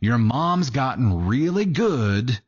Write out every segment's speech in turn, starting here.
Your mom's gotten really good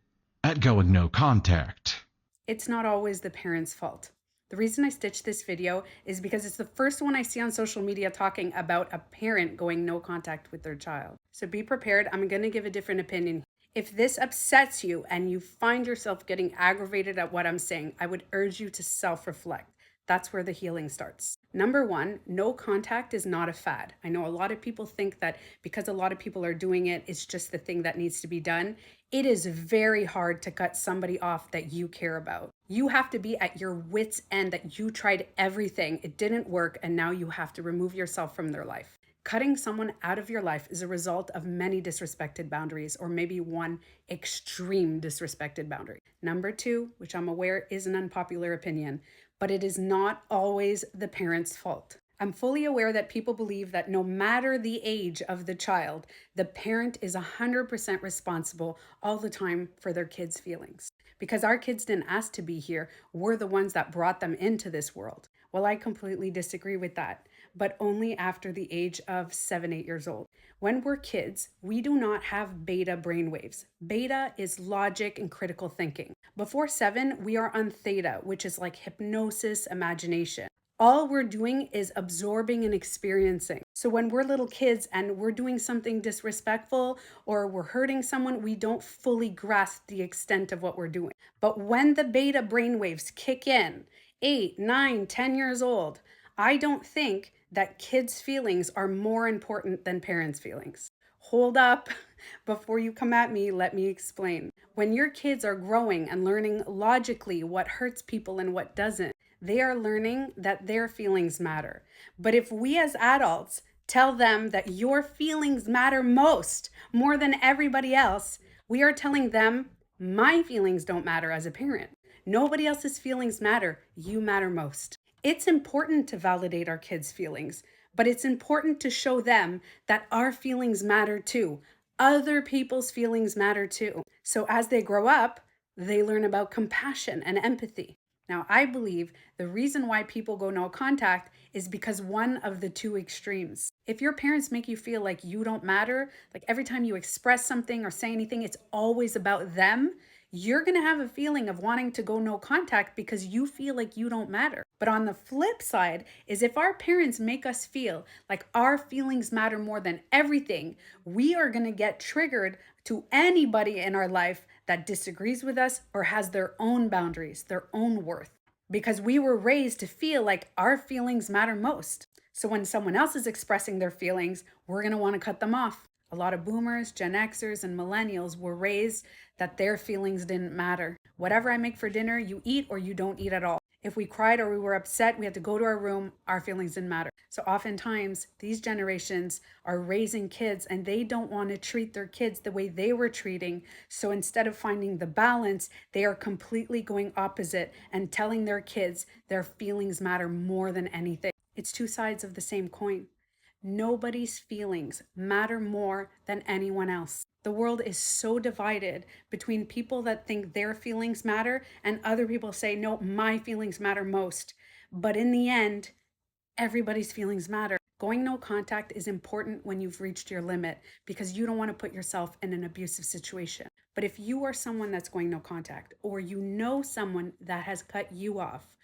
at going no contact. It's not always the parent's fault. The reason I stitched this video is because it's the first one I see on social media talking about a parent going no contact with their child. So be prepared. I'm going to give a different opinion. If this upsets you and you find yourself getting aggravated at what I'm saying, I would urge you to self-reflect. That's where the healing starts. Number one, no contact is not a fad. I know a lot of people think that because a lot of people are doing it, it's just the thing that needs to be done. It is very hard to cut somebody off that you care about. You have to be at your wits' end that you tried everything, it didn't work, and now you have to remove yourself from their life. Cutting someone out of your life is a result of many disrespected boundaries, or maybe one extreme disrespected boundary. Number two, which I'm aware is an unpopular opinion, but it is not always the parent's fault. I'm fully aware that people believe that no matter the age of the child, the parent is 100% responsible all the time for their kids' feelings. Because our kids didn't ask to be here, we're the ones that brought them into this world. Well, I completely disagree with that, but only after the age of 7, 8 years old. When we're kids, we do not have beta brainwaves. Beta is logic and critical thinking. Before 7, we are on theta, which is like hypnosis, imagination. All we're doing is absorbing and experiencing. So when we're little kids and we're doing something disrespectful or we're hurting someone, we don't fully grasp the extent of what we're doing. But when the beta brainwaves kick in, 8, 9, 10 years old, I don't think that kids' feelings are more important than parents' feelings. Hold up. Before you come at me, let me explain. When your kids are growing and learning logically what hurts people and what doesn't, they are learning that their feelings matter. But if we as adults tell them that your feelings matter most, more than everybody else, we are telling them, my feelings don't matter as a parent. Nobody else's feelings matter. You matter most. It's important to validate our kids' feelings, but it's important to show them that our feelings matter too. Other people's feelings matter too. So as they grow up, they learn about compassion and empathy. Now, I believe the reason why people go no contact is because one of the two extremes. If your parents make you feel like you don't matter, like every time you express something or say anything, it's always about them, you're going to have a feeling of wanting to go no contact because you feel like you don't matter. But on the flip side is if our parents make us feel like our feelings matter more than everything, we are going to get triggered to anybody in our life that disagrees with us or has their own boundaries, their own worth, because we were raised to feel like our feelings matter most. So when someone else is expressing their feelings, we're going to want to cut them off. A lot of boomers, Gen Xers, and millennials were raised that their feelings didn't matter. Whatever I make for dinner, you eat or you don't eat at all. If we cried or we were upset, we had to go to our room, our feelings didn't matter. So oftentimes, these generations are raising kids and they don't want to treat their kids the way they were treating. So instead of finding the balance, they are completely going opposite and telling their kids their feelings matter more than anything. It's two sides of the same coin. Nobody's feelings matter more than anyone else. The world is so divided between people that think their feelings matter and other people say, no, my feelings matter most. But in the end, everybody's feelings matter. Going no contact is important when you've reached your limit because you don't want to put yourself in an abusive situation. But if you are someone that's going no contact or you know someone that has cut you off,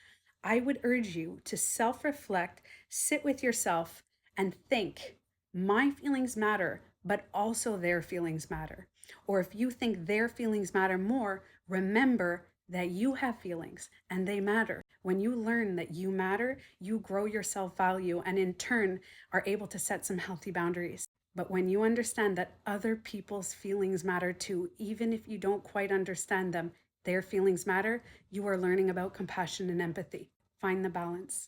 I would urge you to self-reflect, sit with yourself, and think, my feelings matter, but also their feelings matter. Or if you think their feelings matter more, remember that you have feelings and they matter. When you learn that you matter, you grow your self-value and in turn are able to set some healthy boundaries. But when you understand that other people's feelings matter too, even if you don't quite understand them, their feelings matter, you are learning about compassion and empathy. Find the balance.